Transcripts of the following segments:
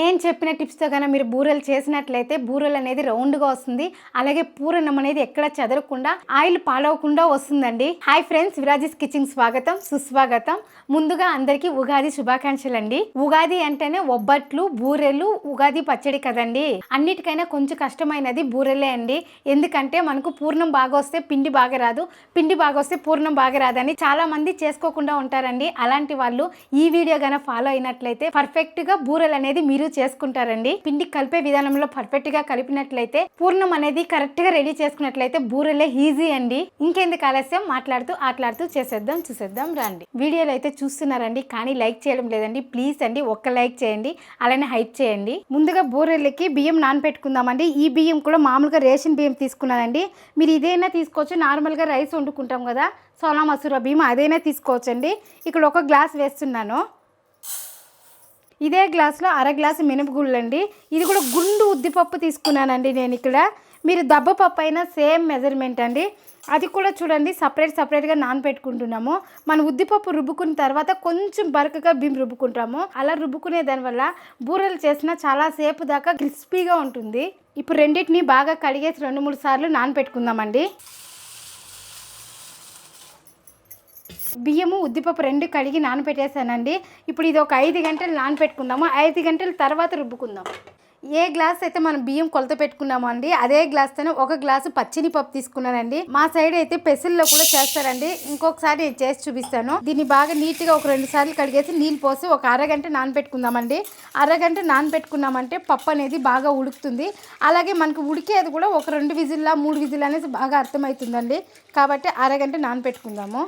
నేను చెప్పిన టిప్స్తో కన్నా మీరు బూరెలు చేసినట్లయితే బూరెలు అనేది రౌండ్గా వస్తుంది. అలాగే పూరణం అనేది ఎక్కడ చెదరకుండా ఆయిల్ పాలవకుండా వస్తుందండి. హాయ్ ఫ్రెండ్స్, విరాజీస్ కిచెన్ స్వాగతం సుస్వాగతం. ముందుగా అందరికీ ఉగాది శుభాకాంక్షలు అండి. ఉగాది అంటేనే ఒబ్బట్లు, బూరెలు, ఉగాది పచ్చడి కదండి. అన్నిటికైనా కొంచెం కష్టమైనది బూరెలే అండి. ఎందుకంటే మనకు పూర్ణం బాగా వస్తే పిండి బాగా రాదు, పిండి బాగా వస్తే పూర్ణం బాగా రాదని చాలా మంది చేసుకోకుండా ఉంటారండి. అలాంటి వాళ్ళు ఈ వీడియో గాన ఫాలో అయినట్లయితే పర్ఫెక్ట్ గా బూరెలు అనేది మీరు చేసుకుంటారండి. పిండి కలిపే విధానంలో పర్ఫెక్ట్ గా కలిపినట్లయితే పూర్ణం అనేది కరెక్ట్ గా రెడీ చేసుకున్నట్లయితే బూరెలే ఈజీ అండి. ఇంకెందుకు ఆలస్యం, మాట్లాడుతూ ఆటలాడుతూ చూసేద్దాం రండి. వీడియోలు అయితే చూస్తున్నారండి, కానీ లైక్ చేయడం లేదండి. ప్లీజ్ అండి, ఒక్క లైక్ చేయండి, అలానే హైప్ చేయండి. ముందుగా బూరెలకి బియ్యం నానపెట్టుకుందామండి. ఈ బియ్యం కూడా మామూలుగా రేషన్ బియ్యం తీసుకున్నానండి. మీరు ఇదైనా తీసుకోవచ్చు, నార్మల్గా రైస్ వండుకుంటాం కదా సోనా మసూర బియ్యం, అదైనా తీసుకోవచ్చండి. ఇక్కడ ఒక గ్లాస్ వేస్తున్నాను. ఇదే గ్లాస్లో అర గ్లాసు మినపగుళ్ళు అండి. ఇది కూడా గుండు ఉద్దిపప్పు తీసుకున్నానండి నేను ఇక్కడ. మీరు దబ్బపప్పు అయినా సేమ్ మెజర్మెంట్ అండి. అది కూడా చూడండి సపరేట్గా నానపెట్టుకుంటున్నాము. మనం ఉద్దిపప్పు రుబ్బుకున్న తర్వాత కొంచెం బరకగా బియ్యం రుబ్బుకుంటాము. అలా రుబ్బుకునే దానివల్ల బూరెలు చేసినా చాలా సేపు దాకా క్రిస్పీగా ఉంటుంది. ఇప్పుడు రెండింటిని బాగా కడిగేసి 2-3 సార్లు నానపెట్టుకుందామండి. బియ్యము ఉద్దిపప్పు రెండు కడిగి నానపెట్టేసానండి. ఇప్పుడు ఇది ఒక 5 గంటలు నానపెట్టుకుందాము. 5 గంటల తర్వాత రుబ్బుకుందాం. ఏ గ్లాస్ అయితే మనం బియ్యం కొలత పెట్టుకున్నామో అండి, అదే గ్లాస్తోనే 1 గ్లాసు పచ్చినిపప్పు తీసుకున్నానండి. మా సైడ్ అయితే పెసల్లో కూడా చేస్తారండి. ఇంకొకసారి నేను చేసి చూపిస్తాను. దీన్ని బాగా నీట్గా ఒక 2 సార్లు కడిగేసి నీళ్ళు పోసి ఒక అరగంట నానపెట్టుకుందామండి. అరగంట నానపెట్టుకున్నామంటే పప్పు అనేది బాగా ఉడుకుతుంది. అలాగే మనకు ఉడికేది కూడా ఒక 2 విజిల్లా 3 విజిల్ అనేది బాగా అర్థమవుతుందండి. కాబట్టి అరగంట నానపెట్టుకుందాము.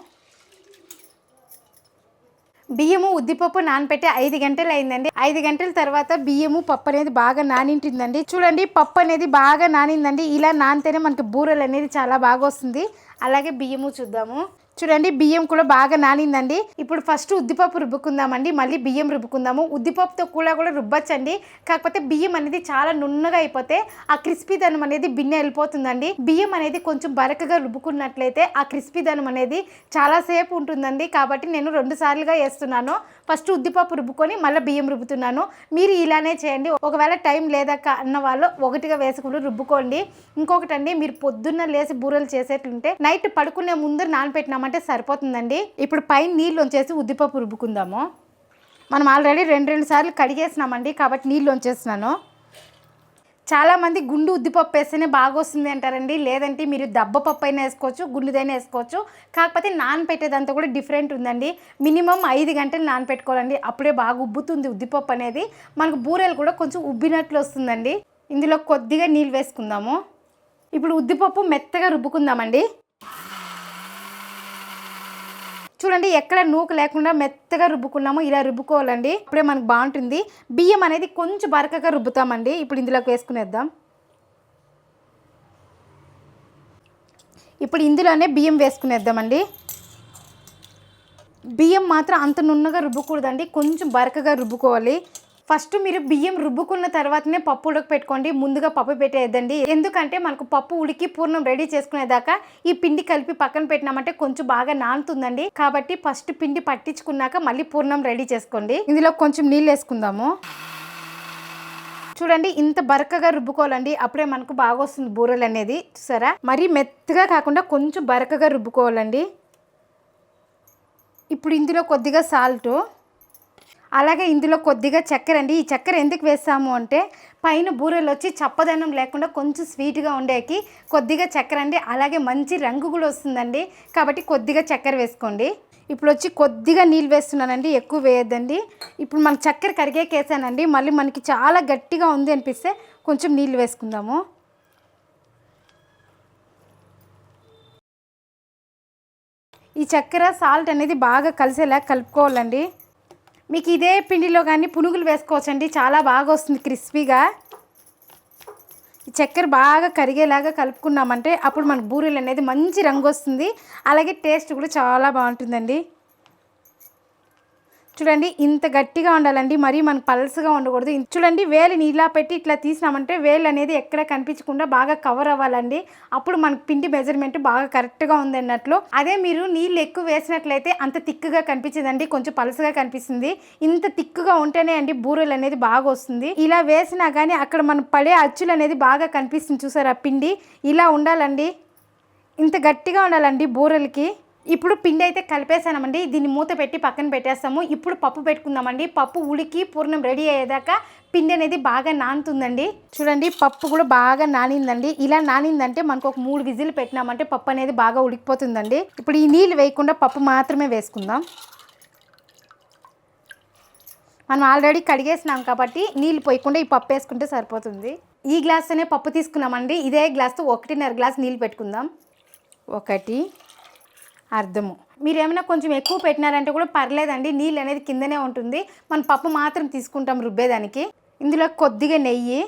బియ్యము ఉద్దిపప్పు నానపెట్టి 5 గంటలు అయిందండి. 5 గంటల తర్వాత బియ్యము పప్పు అనేది బాగా నానింటుందండి. చూడండి, పప్పు అనేది బాగా నానిందండి. ఇలా నానితేనే మనకి బూరెలు అనేది చాలా బాగా వస్తుంది. అలాగే బియ్యము చూద్దాము. చూడండి, బియ్యం కూడా బాగా నానిందండి. ఇప్పుడు ఫస్ట్ ఉద్దిపప్పు రుబ్బుకుందామండి, మళ్ళీ బియ్యం రుబ్బుకుందాము. ఉద్దిపప్పుతో కూడా రుబ్బచ్చండి. కాకపోతే బియ్యం అనేది చాలా నున్నగా అయిపోతే ఆ క్రిస్పీదనం అనేది బిన్నె వెళ్ళిపోతుందండి. బియ్యం అనేది కొంచెం బరకగా రుబ్బుకున్నట్లయితే ఆ క్రిస్పీదనం అనేది చాలా సేపు ఉంటుందండి. కాబట్టి నేను 2 సార్లుగా వేస్తున్నాను. ఫస్ట్ ఉద్దిపప్పు రుబ్బుకొని మళ్ళీ బియ్యం రుబ్బుతున్నాను. మీరు ఇలానే చేయండి. ఒకవేళ టైం లేదక్క అన్న వాళ్ళు ఒకటిగా వేసుకుని రుబ్బుకోండి. ఇంకొకటి అండి, మీరు పొద్దున్న లేసి బూరెలు చేసేట్లుంటే నైట్ పడుకునే ముందు నానపెట్టినామంటే సరిపోతుందండి. ఇప్పుడు పైన నీళ్ళు వంచేసి ఉద్దిపప్పు రుబ్బుకుందాము. మనం ఆల్రెడీ 2 సార్లు కడిగేసినామండి, కాబట్టి నీళ్ళు వంచేస్తున్నాను. చాలామంది గుండు ఉద్దిపప్పు వేస్తేనే బాగా వస్తుంది అంటారండి. లేదంటే మీరు దబ్బపప్పు అయినా వేసుకోవచ్చు, గుండుదైనా వేసుకోవచ్చు. కాకపోతే నానపెట్టేదంతా కూడా డిఫరెంట్ ఉందండి. మినిమం 5 గంటలు నానపెట్టుకోవాలండి. అప్పుడే బాగా ఉబ్బుతుంది ఉద్దిపప్పు అనేది. మనకు బూరెలు కూడా కొంచెం ఉబ్బినట్లు వస్తుందండి. ఇందులో కొద్దిగా నీళ్ళు వేసుకుందాము. ఇప్పుడు ఉద్దిపప్పు మెత్తగా రుబ్బుకుందామండి. చూడండి, ఎక్కడ నూక లేకుండా మెత్తగా రుబ్బుకున్నాము. ఇలా రుబ్బుకోవాలండి, అప్పుడే మనకు బాగుంటుంది. బియ్యం అనేది కొంచెం బరకగా రుబ్బుతామండి. ఇప్పుడు ఇందులోకి వేసుకునేద్దాం. ఇప్పుడు ఇందులోనే బియ్యం వేసుకునేద్దామండి. బియ్యం మాత్రం అంత నున్నగా రుబ్బకూడదండి, కొంచెం బరకగా రుబ్బుకోవాలి. ఫస్ట్ మీరు బియ్యం రుబ్బుకున్న తర్వాతనే పప్పు ఉడక పెట్టుకోండి. ముందుగా పప్పు పెట్టేద్దండి. ఎందుకంటే మనకు పప్పు ఉడికి పూర్ణం రెడీ చేసుకునేదాకా ఈ పిండి కలిపి పక్కన పెట్టినామంటే కొంచెం బాగా నానుతుందండి. కాబట్టి ఫస్ట్ పిండి పట్టించుకున్నాక మళ్ళీ పూర్ణం రెడీ చేసుకోండి. ఇందులో కొంచెం నీళ్ళు వేసుకుందాము. చూడండి, ఇంత బరకగా రుబ్బుకోవాలండి. అప్పుడే మనకు బాగా వస్తుంది బూరెలు అనేది. చూసారా, మరీ మెత్తగా కాకుండా కొంచెం బరకగా రుబ్బుకోవాలండి. ఇప్పుడు ఇందులో కొద్దిగా సాల్ట్, అలాగే ఇందులో కొద్దిగా చక్కెర అండి. ఈ చక్కెర ఎందుకు వేస్తాము అంటే పైన బూరెలు వచ్చి చప్పదనం లేకుండా కొంచెం స్వీట్గా ఉండేకి కొద్దిగా చక్కెర అండి. అలాగే మంచి రంగు కూడా వస్తుందండి. కాబట్టి కొద్దిగా చక్కెర వేసుకోండి. ఇప్పుడు వచ్చి కొద్దిగా నీళ్ళు వేస్తున్నానండి, ఎక్కువ వేయద్దండి. ఇప్పుడు మన చక్కెర కరిగేకేసానండి. మళ్ళీ మనకి చాలా గట్టిగా ఉంది అనిపిస్తే కొంచెం నీళ్ళు వేసుకుందాము. ఈ చక్కెర సాల్ట్ అనేది బాగా కలిసేలా కలుపుకోవాలండి. మీకు ఇదే పిండిలో కానీ పునుగులు వేసుకోవచ్చండి, చాలా బాగా వస్తుంది క్రిస్పీగా. ఈ చక్కెర బాగా కరిగేలాగా కలుపుకున్నామంటే అప్పుడు మనకు బూరెలు అనేది మంచి రంగు వస్తుంది. అలాగే టేస్ట్ కూడా చాలా బాగుంటుందండి. చూడండి ఇంత గట్టిగా ఉండాలండి, మరీ మనకు పల్సగా ఉండకూడదు. చూడండి వేలుని ఇలా పెట్టి ఇట్లా తీసినామంటే వేలు అనేది ఎక్కడ కనిపించకుండా బాగా కవర్ అవ్వాలండి. అప్పుడు మనకు పిండి మెజర్మెంట్ బాగా కరెక్ట్గా ఉంది అన్నట్లు. అదే మీరు నీళ్ళు ఎక్కువ వేసినట్లయితే అంత తిక్కుగా కనిపించదండి, కొంచెం పలసగా కనిపిస్తుంది. ఇంత తిక్కుగా ఉంటేనే అండి బూరెలు అనేది బాగా వస్తుంది. ఇలా వేసినా కానీ అక్కడ మనం పడే అచ్చులు అనేది బాగా కనిపిస్తుంది. చూసారా పిండి ఇలా ఉండాలండి, ఇంత గట్టిగా ఉండాలండి బూరెలకి. ఇప్పుడు పిండి అయితే కలిపేసామండి, దీన్ని మూత పెట్టి పక్కన పెట్టేస్తాము. ఇప్పుడు పప్పు పెట్టుకుందామండి. పప్పు ఉడికి పూర్ణం రెడీ అయ్యేదాకా పిండి అనేది బాగా నానుతుందండి. చూడండి పప్పు కూడా బాగా నానిందండి. ఇలా నానిందంటే మనకు ఒక 3 విజిల్ పెట్టినామంటే పప్పు అనేది బాగా ఉడికిపోతుందండి. ఇప్పుడు ఈ నీళ్ళు వేయకుండా పప్పు మాత్రమే వేసుకుందాం. మనం ఆల్రెడీ కడిగేసినాం కాబట్టి నీళ్ళు పోయకుండా ఈ పప్పు వేసుకుంటే సరిపోతుంది. ఈ గ్లాస్తోనే పప్పు తీసుకున్నామండి. ఇదే గ్లాస్తో 1.5 గ్లాస్ నీళ్ళు పెట్టుకుందాం. 1 అర్ధము. మీరు ఏమైనా కొంచెం ఎక్కువ పెట్టినారంటే కూడా పర్లేదండి, నీళ్ళు అనేది కిందనే ఉంటుంది. మనం పప్పు మాత్రం తీసుకుంటాం రుబ్బేదానికి. ఇందులో కొద్దిగా నెయ్యి,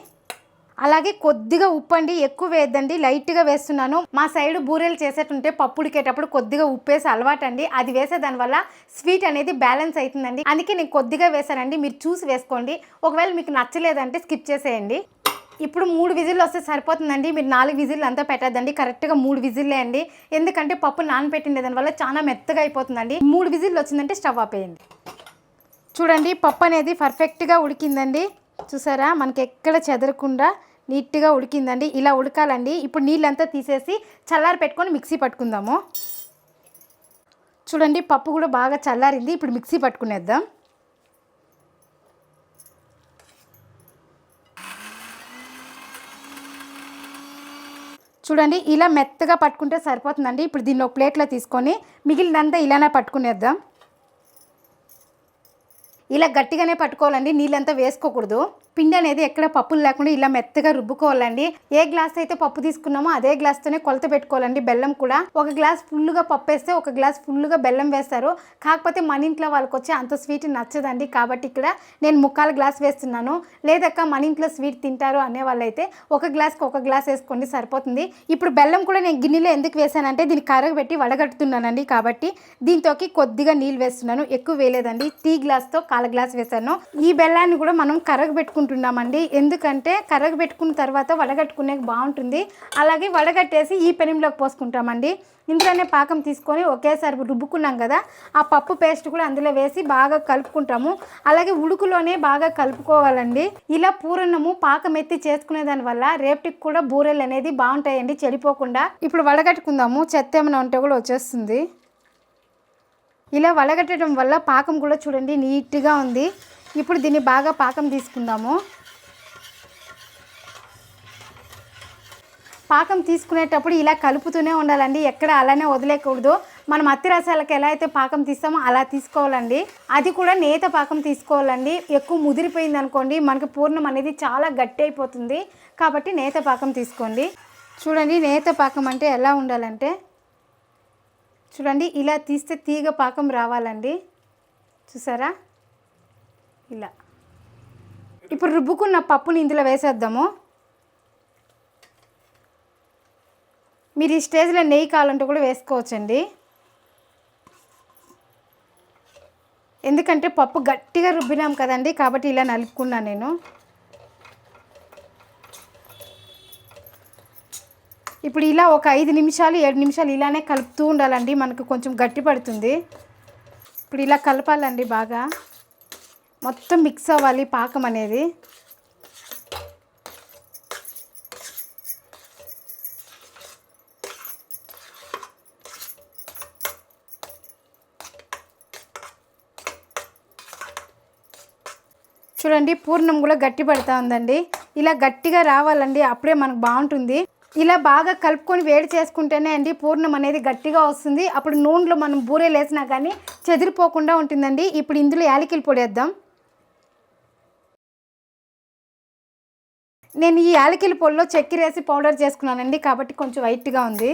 అలాగే కొద్దిగా ఉప్పు అండి, ఎక్కువ వేయద్దండి, లైట్గా వేస్తున్నాను. మా సైడ్ బూరెలు చేసేటుంటే పప్పు ఉడికేటప్పుడు కొద్దిగా ఉప్పు వేసి అలవాటు అండి. అది వేసే దానివల్ల స్వీట్ అనేది బ్యాలెన్స్ అవుతుందండి. అందుకే నేను కొద్దిగా వేసానండి, మీరు చూసి వేసుకోండి. ఒకవేళ మీకు నచ్చలేదంటే స్కిప్ చేసేయండి. ఇప్పుడు 3 విజిల్లు వస్తే సరిపోతుందండి. మీరు 4 విజిల్లు అంతా పెట్టద్దండి, కరెక్ట్గా 3 విజిల్లే అండి. ఎందుకంటే పప్పు నానబెట్టిండే దానివల్ల చాలా మెత్తగా అయిపోతుందండి. 3 విజిల్లు వచ్చిందంటే స్టవ్ ఆపేయండి. చూడండి పప్పు అనేది పర్ఫెక్ట్గా ఉడికిందండి. చూసారా మనకి ఎక్కడ చెదరకుండా నీట్గా ఉడికిందండి. ఇలా ఉడకాలండి. ఇప్పుడు నీళ్ళంతా తీసేసి చల్లారి పెట్టుకొని మిక్సీ పట్టుకుందాము. చూడండి పప్పు కూడా బాగా చల్లారింది. ఇప్పుడు మిక్సీ పట్టుకునేద్దాం. చూడండి ఇలా మెత్తగా పట్టుకుంటే సరిపోతుందండి. ఇప్పుడు దీన్ని ఒక ప్లేట్లో తీసుకొని మిగిలినంతా ఇలానే పట్టుకునేద్దాం. ఇలా గట్టిగానే పట్టుకోవాలండి, నీళ్ళంతా వేసుకోకూడదు. పిండి అనేది ఎక్కడ పప్పులు లేకుండా ఇలా మెత్తగా రుబ్బుకోవాలండి. ఏ గ్లాస్ అయితే పప్పు తీసుకున్నామో అదే గ్లాస్తోనే కొలత పెట్టుకోవాలండి. బెల్లం కూడా 1 గ్లాస్ ఫుల్గా పప్పు వేస్తే 1 గ్లాస్ ఫుల్గా బెల్లం వేస్తారు. కాకపోతే మన ఇంట్లో వాళ్ళకి వచ్చి అంత స్వీట్ నచ్చదండి, కాబట్టి ఇక్కడ నేను 3/4 గ్లాస్ వేస్తున్నాను. లేదక్క మన ఇంట్లో స్వీట్ తింటారు అనే వాళ్ళైతే 1 గ్లాస్కి 1 గ్లాస్ వేసుకోండి సరిపోతుంది. ఇప్పుడు బెల్లం కూడా నేను గిన్నెలో ఎందుకు వేసానంటే దీన్ని కరగబెట్టి వడగట్టుతున్నానండి, కాబట్టి దీంతోకి కొద్దిగా నీళ్ళు వేస్తున్నాను, ఎక్కువ వేయలేదండి. టీ గ్లాస్తో 1/4 గ్లాస్ వేసాను. ఈ బెల్లాన్ని కూడా మనం కరగబెట్టుకుంటున్నామండి, ఎందుకంటే కరగబెట్టుకున్న తర్వాత వడగట్టుకునే బాగుంటుంది. అలాగే వడగట్టేసి ఈ పెనంలోకి పోసుకుంటామండి. ఇందులోనే పాకం తీసుకొని ఒకేసారి రుబ్బుకున్నాం కదా, ఆ పప్పు పేస్ట్ కూడా అందులో వేసి బాగా కలుపుకుంటాము. అలాగే ఉడుకులోనే బాగా కలుపుకోవాలండి. ఇలా పూర్ణము పాకం ఎత్తి చేసుకునే దానివల్ల రేపటికి కూడా బూరెలు అనేది బాగుంటాయండి, చెడిపోకుండా. ఇప్పుడు వడగట్టుకుందాము, చెత్త ఏమైనా ఉంటే కూడా వచ్చేస్తుంది. ఇలా వడగట్టడం వల్ల పాకం కూడా చూడండి నీట్గా ఉంది. ఇప్పుడు దీన్ని బాగా పాకం తీసుకుందాము. పాకం తీసుకునేటప్పుడు ఇలా కలుపుతూనే ఉండాలండి, ఎక్కడ అలానే వదిలేకూడదు. మనం అత్తి రసాలకు ఎలా అయితే పాకం తీస్తామో అలా తీసుకోవాలండి. అది కూడా నేత పాకం తీసుకోవాలండి. ఎక్కువ ముదిరిపోయింది అనుకోండి మనకి పూర్ణం అనేది చాలా గట్టి అయిపోతుంది, కాబట్టి నేత పాకం తీసుకోండి. చూడండి నేత పాకం అంటే ఎలా ఉండాలంటే చూడండి ఇలా తీస్తే తీగ పాకం రావాలండి. చూసారా ఇలా. ఇప్పుడు రుబ్బుకున్న పప్పుని ఇందులో వేసేద్దాము. మీరు ఈ స్టేజ్లో నెయ్యి కావాలంటే కూడా వేసుకోవచ్చండి, ఎందుకంటే పప్పు గట్టిగా రుబ్బినాం కదండి, కాబట్టి ఇలా నలుపుకున్నాను నేను. ఇప్పుడు ఇలా ఒక 5 నిమిషాలు 7 నిమిషాలు ఇలానే కలుపుతూ ఉండాలండి, మనకు కొంచెం గట్టి పడుతుంది. ఇప్పుడు ఇలా కలపాలండి, బాగా మొత్తం మిక్స్ అవ్వాలి పాకం అనేది. చూడండి పూర్ణం కూడా గట్టి పడుతూ ఉందండి. ఇలా గట్టిగా రావాలండి, అప్పుడే మనకు బాగుంటుంది. ఇలా బాగా కలుపుకొని వేడి చేసుకుంటేనే అండి పూర్ణం అనేది గట్టిగా వస్తుంది. అప్పుడు నూనెలో మనం బూరెలు వేసినా కానీ చెదిరిపోకుండా ఉంటుందండి. ఇప్పుడు ఇందులో యాలకుల పొడి వేద్దాం. నేను ఈ యాలకుల పొడిలో చక్కెర వేసి పౌడర్ చేసుకున్నానండి, కాబట్టి కొంచెం వైట్గా ఉంది.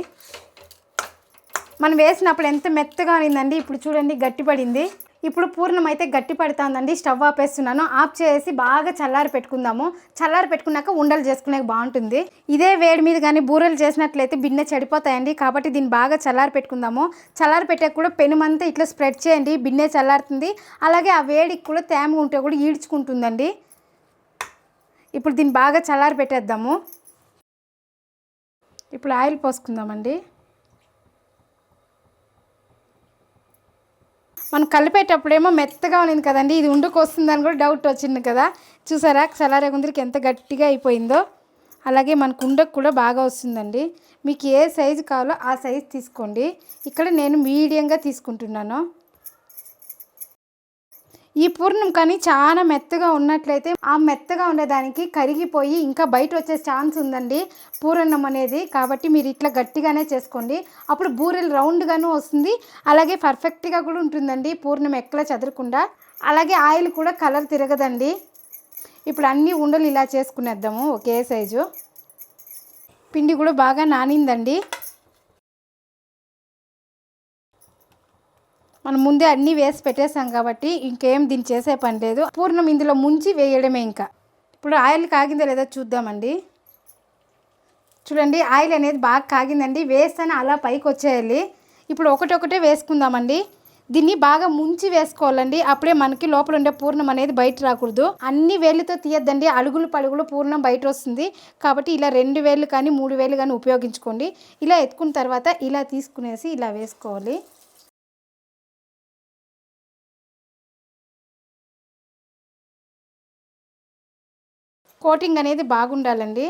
మనం వేసినప్పుడు ఎంత మెత్తగా అయిందండి, ఇప్పుడు చూడండి గట్టిపడింది. ఇప్పుడు పూర్ణం అయితే గట్టి పడుతుందండి. స్టవ్ ఆపేస్తున్నాను. ఆఫ్ చేసి బాగా చల్లారి పెట్టుకుందాము. చల్లారి పెట్టుకున్నాక ఉండలు చేసుకునే బాగుంటుంది. ఇదే వేడి మీద కానీ బూరెలు చేసినట్లయితే బిన్నె చెడిపోతాయండి. కాబట్టి దీన్ని బాగా చల్లారి పెట్టుకుందాము. చల్లారి పెట్టాక కూడా పెనుమంతా ఇట్లా స్ప్రెడ్ చేయండి. బిన్నె చల్లారుతుంది. అలాగే ఆ వేడికి కూడా తేమ ఉంటే కూడా ఈడ్చుకుంటుందండి. ఇప్పుడు దీన్ని బాగా చల్లారి పెట్టేద్దాము. ఇప్పుడు ఆయిల్ పోసుకుందామండి. మనం కలిపేటప్పుడేమో మెత్తగా ఉన్నది కదండి, ఇది ఉండకు వస్తుందని కూడా డౌట్ వచ్చింది కదా. చూసారా చల్లారే గుందరికి ఎంత గట్టిగా అయిపోయిందో. అలాగే మనకు ఉండకు కూడా బాగా వస్తుందండి. మీకు ఏ సైజు కావాలో ఆ సైజు తీసుకోండి. ఇక్కడ నేను మీడియంగా తీసుకుంటున్నాను. ఈ పూర్ణం కానీ చాలా మెత్తగా ఉన్నట్లయితే ఆ మెత్తగా ఉండేదానికి కరిగిపోయి ఇంకా బయట వచ్చే ఛాన్స్ ఉందండి పూర్ణం అనేది. కాబట్టి మీరు ఇట్లా గట్టిగానే చేసుకోండి. అప్పుడు బూరెలు రౌండ్గాను వస్తుంది. అలాగే పర్ఫెక్ట్గా కూడా ఉంటుందండి పూర్ణం ఎక్కడ చెదరకుండా. అలాగే ఆయిల్ కూడా కలర్ తిరగదండి. ఇప్పుడు అన్ని ఉండలు ఇలా చేసుకునేద్దాము ఒకే సైజు. పిండి కూడా బాగా నానిందండి. మనం ముందే అన్నీ వేసి పెట్టేసాం కాబట్టి ఇంకేం దీన్ని చేసే పని లేదు. పూర్ణం ఇందులో ముంచి వేయడమే. ఇంకా ఇప్పుడు ఆయిల్ కాగిందో లేదో చూద్దామండి. చూడండి ఆయిల్ అనేది బాగా కాగిందండి. వేస్తానే అలా పైకి వచ్చేయాలి. ఇప్పుడు ఒకటొకటే వేసుకుందామండి. దీన్ని బాగా ముంచి వేసుకోవాలండి. అప్పుడే మనకి లోపల ఉండే పూర్ణం అనేది బయట రాకూడదు. అన్ని వేళ్ళతో తీయద్దండి. అడుగులు పడుగులు పూర్ణం బయట వస్తుంది. కాబట్టి ఇలా 2 వేళ్ళు కానీ 3 వేళ్ళు కానీ ఉపయోగించుకోండి. ఇలా ఎత్తుకున్న తర్వాత ఇలా తీసుకునేసి ఇలా వేసుకోవాలి. కోటింగ్ అనేది బాగుండాలండి.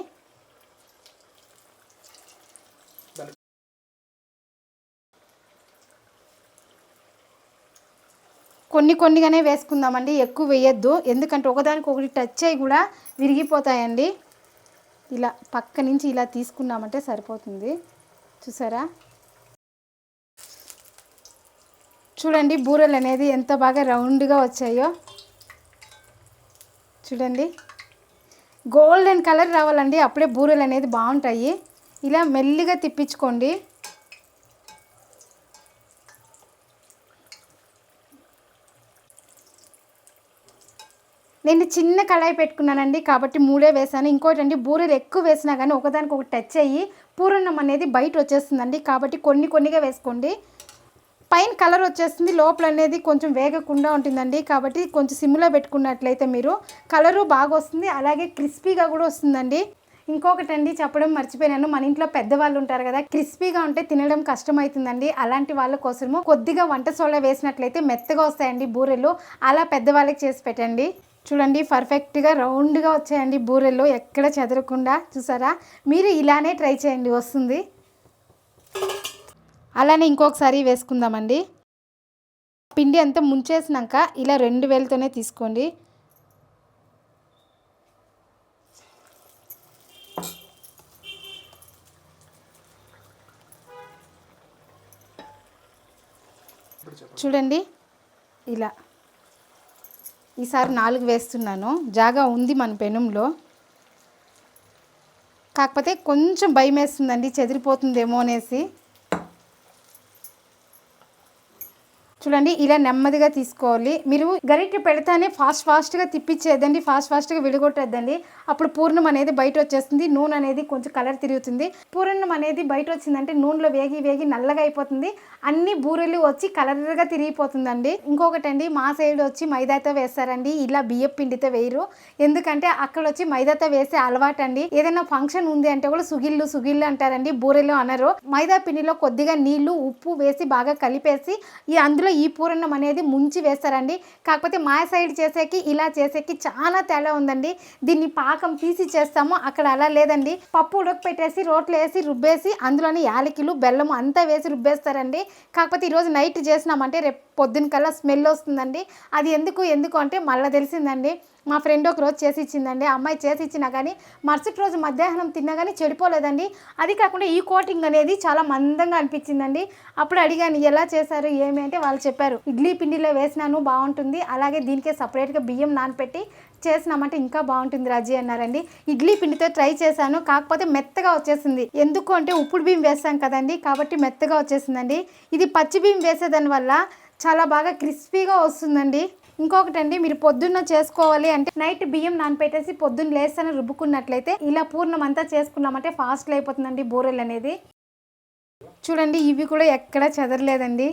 కొన్నిగానే వేసుకుందామండి. ఎక్కువ వేయద్దు. ఎందుకంటే ఒకదానికొకటి టచ్ అయ్యి కూడా విరిగిపోతాయండి. ఇలా పక్క నుంచి ఇలా తీసుకున్నామంటే సరిపోతుంది. చూసారా చూడండి బూరెలు అనేది ఎంత బాగా రౌండ్గా వచ్చాయో. చూడండి గోల్డెన్ కలర్ రావాలండి. అప్పుడే బూరెలు అనేది బాగుంటాయి. ఇలా మెల్లిగా తిప్పించుకోండి. నేను చిన్న కళాయి పెట్టుకున్నానండి కాబట్టి 3 వేసాను. ఇంకోటి అండి బూరెలు ఎక్కువ వేసినా కానీ ఒకదానికి ఒకటి టచ్ అయ్యి పూర్ణం అనేది బయట వచ్చేస్తుందండి. కాబట్టి కొన్నిగా వేసుకోండి. పైన కలర్ వచ్చేస్తుంది, లోపల అనేది కొంచెం వేగకుండా ఉంటుందండి. కాబట్టి కొంచెం సిమ్లో పెట్టుకున్నట్లయితే మీరు కలరు బాగా వస్తుంది. అలాగే క్రిస్పీగా కూడా వస్తుందండి. ఇంకొకటి అండి చెప్పడం మర్చిపోయాను. మన ఇంట్లో పెద్దవాళ్ళు ఉంటారు కదా, క్రిస్పీగా ఉంటే తినడం కష్టమవుతుందండి. అలాంటి వాళ్ళ కోసము కొద్దిగా వంట సోడా వేసినట్లయితే మెత్తగా వస్తాయండి బూరెలు. అలా పెద్దవాళ్ళకి చేసి పెట్టండి. చూడండి పర్ఫెక్ట్గా రౌండ్గా వచ్చాయండి బూరెలు, ఎక్కడ చెదరకుండా. చూసారా మీరు ఇలానే ట్రై చేయండి, వస్తుంది. అలానే ఇంకొకసారి వేసుకుందామండి. పిండి అంతా ముంచేసినాక ఇలా 2 వేలతోనే తీసుకోండి. చూడండి ఇలా ఈసారి 4 వేస్తున్నాను. జాగా ఉంది మన పెనంలో. కాకపోతే కొంచెం భయం వేస్తుందండి చెదిరిపోతుందేమో అనేసి. చూడండి ఇలా నెమ్మదిగా తీసుకోవాలి. మీరు గరిటె పెడతానే ఫాస్ట్గా తిప్పించేద్దండి. ఫాస్ట్గా విడగొట్టేద్దండి. అప్పుడు పూర్ణం అనేది బయట వచ్చేస్తుంది. నూనె అనేది కొంచెం కలర్ తిరుగుతుంది. పూర్ణం అనేది బయట వచ్చిందంటే నూనెలో వేగి నల్లగా అయిపోతుంది. అన్ని బూరెలు వచ్చి కలర్గా తిరిగిపోతుందండి. ఇంకొకటి అండి మా సైడ్ వచ్చి మైదాతో వేస్తారండి. ఇలా బియ్యం పిండితో వేయరు. ఎందుకంటే అక్కడ వచ్చి మైదాతో వేసే అలవాటు అండి. ఏదైనా ఫంక్షన్ ఉంది అంటే కూడా సుగిళ్ళు అంటారండి, బూరెలు అనరు. మైదా పిండిలో కొద్దిగా నీళ్లు ఉప్పు వేసి బాగా కలిపేసి అందులో ఈ పూర్ణం అనేది ముంచి వేస్తారండి. కాకపోతే మా సైడ్ చేసేకి ఇలా చేసేకి చాలా తేడా ఉందండి. దీన్ని పాకం తీసి చేస్తాము, అక్కడ అలా లేదండి. పప్పు ఉడకపెట్టేసి రోట్లో వేసి రుబ్బేసి అందులోని యాలకులు బెల్లం అంతా వేసి రుబ్బేస్తారండి. కాకపోతే ఈరోజు నైట్ చేసినామంటే రేపు పొద్దున కల్లా స్మెల్ వస్తుందండి. అది ఎందుకు అంటే మళ్ళీ తెలిసిందండి. మా ఫ్రెండ్ ఒక రోజు చేసి ఇచ్చిందండి. అమ్మాయి చేసి ఇచ్చినా కానీ మరుసటి రోజు మధ్యాహ్నం తిన్నా కానీ చెడిపోలేదండి. అది కాకుండా ఈ కోటింగ్ అనేది చాలా మందంగా అనిపించిందండి. అప్పుడు అడిగాను ఎలా చేశారు ఏమి అంటే వాళ్ళు చెప్పారు ఇడ్లీ పిండిలో వేసినాను బాగుంటుంది, అలాగే దీనికే సపరేట్గా బియ్యం నానపెట్టి చేసినామంటే ఇంకా బాగుంటుంది రాజీ అన్నారండి. ఇడ్లీ పిండితో ట్రై చేశాను, కాకపోతే మెత్తగా వచ్చేసింది. ఎందుకు అంటే ఉప్పుడు బియ్యం వేస్తాం కదండి, కాబట్టి మెత్తగా వచ్చేసిందండి. ఇది పచ్చి బియ్యం వేసేదాని వల్ల చాలా బాగా క్రిస్పీగా వస్తుందండి. ఇంకొకటండి, మీరు పొద్దున్న చేసుకోవాలి అంటే నైట్ బియ్యం నానపెట్టేసి పొద్దున్న లేస్తేనే రుబ్బుకున్నట్లయితే ఇలా పూర్ణం అంతా చేసుకున్నామంటే ఫాస్ట్లో అయిపోతుందండి బూరెలు అనేది. చూడండి ఇవి కూడా ఎక్కడ చెదరలేదండి.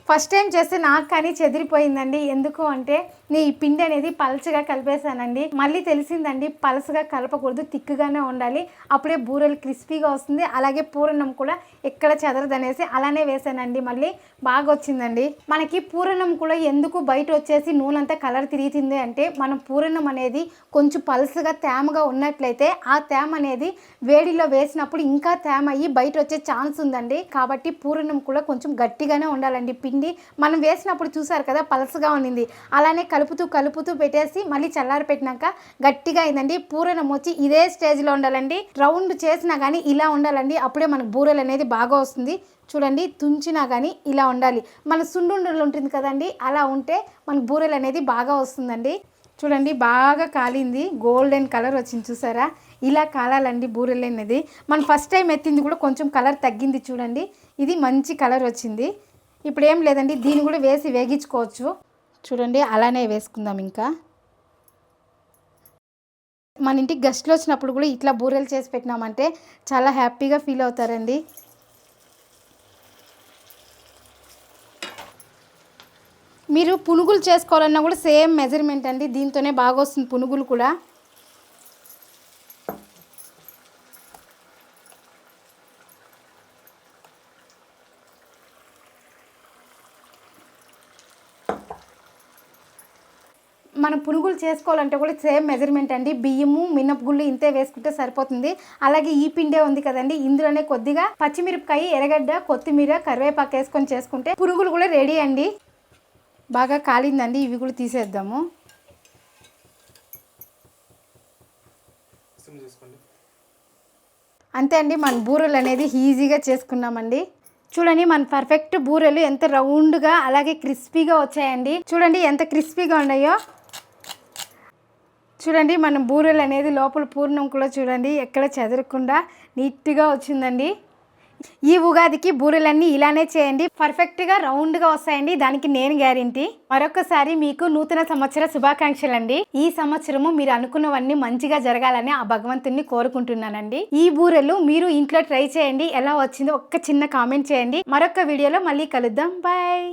ఫస్ట్ టైం చేస్తే నాకు కానీ చెదిరిపోయిందండి. ఎందుకు అంటే నేను ఈ పిండి అనేది పలచగా కలిపేసానండి. మళ్ళీ తెలిసిందండి పలసగా కలపకూడదు, తిక్కుగానే ఉండాలి, అప్పుడే బూరెలు క్రిస్పీగా వస్తుంది. అలాగే పూరణం కూడా ఎక్కడ చెదరదనేసి అలానే వేసానండి. మళ్ళీ బాగా వచ్చిందండి. మనకి పూరణం కూడా ఎందుకు బయట వచ్చేసి నూనె అంతా కలర్ తిరుగుతుంది అంటే మనం పూరణం అనేది కొంచెం పలసగా తేమగా ఉన్నట్లయితే ఆ తేమ అనేది వేడిలో వేసినప్పుడు ఇంకా తేమ అయ్యి బయట వచ్చే ఛాన్స్ ఉందండి. కాబట్టి పూరణం కూడా కొంచెం గట్టిగానే ఉండాలండి. పిండి మనం వేసినప్పుడు చూసారు కదా పలసగా ఉండింది, అలానే కలుపుతూ పెట్టేసి మళ్ళీ చల్లారి పెట్టినాక గట్టిగా అయిందండి. పూరణం వచ్చి ఇదే స్టేజ్లో ఉండాలండి. రౌండ్ చేసినా కానీ ఇలా ఉండాలండి, అప్పుడే మనకు బూరెలు అనేది బాగా వస్తుంది. చూడండి తుంచినా కానీ ఇలా ఉండాలి. మన సుండుండలు ఉంటుంది కదండి, అలా ఉంటే మన బూరెలు అనేది బాగా వస్తుందండి. చూడండి బాగా కాలింది, గోల్డెన్ కలర్ వచ్చింది చూసారా. ఇలా కాలాలండి బూరెలు అనేది. మనం ఫస్ట్ టైం ఎత్తింది కూడా కొంచెం కలర్ తగ్గింది చూడండి, ఇది మంచి కలర్ వచ్చింది. ఇప్పుడు ఏం లేదండి, దీన్ని కూడా వేసి వేగించుకోవచ్చు. చూడండి అలానే వేసుకుందాం. ఇంకా మన ఇంటికి గెస్ట్లు వచ్చినప్పుడు కూడా ఇట్లా బూరెలు చేసి పెట్టినామంటే చాలా హ్యాపీగా ఫీల్ అవుతారండి. మీరు పునుగులు చేసుకోవాలన్నా కూడా సేమ్ మెజర్మెంట్ అండి, దీంతోనే బాగా వస్తుంది పునుగులు కూడా. మనం పునుగులు చేసుకోవాలంటే కూడా సేమ్ మెజర్మెంట్ అండి. బియ్యము మినపగుళ్ళు ఇంతే వేసుకుంటే సరిపోతుంది. అలాగే ఈ పిండే ఉంది కదండి, ఇందులోనే కొద్దిగా పచ్చిమిరపకాయ, ఎర్రగడ్డ, కొత్తిమీర, కరివేపాకు వేసుకొని చేసుకుంటే పునుగులు కూడా రెడీ అండి. బాగా కాలిందండి, ఇవి కూడా తీసేద్దాము. అంతే అండి, మన బూరెలు అనేది ఈజీగా చేసుకున్నామండి. చూడండి మన పర్ఫెక్ట్ బూరెలు ఎంత రౌండ్గా అలాగే క్రిస్పీగా వచ్చాయండి. చూడండి ఎంత క్రిస్పీగా ఉన్నాయో. చూడండి మన బూరెలు అనేది లోపల పూర్ణం కూడా చూడండి ఎక్కడ చెదరకుండా నీట్గా వచ్చిందండి. ఈ ఉగాదికి బూరెలన్నీ ఇలానే చేయండి, పర్ఫెక్ట్గా రౌండ్గా వస్తాయండి, దానికి నేను గ్యారెంటీ. మరొకసారి మీకు నూతన సంవత్సర శుభాకాంక్షలు అండి. ఈ సంవత్సరము మీరు అనుకున్నవన్నీ మంచిగా జరగాలని ఆ భగవంతుని కోరుకుంటున్నానండి. ఈ బూరెలు మీరు ఇంట్లో ట్రై చేయండి, ఎలా వచ్చిందో ఒక్క చిన్న కామెంట్ చేయండి. మరొక వీడియోలో మళ్ళీ కలుద్దాం. బాయ్.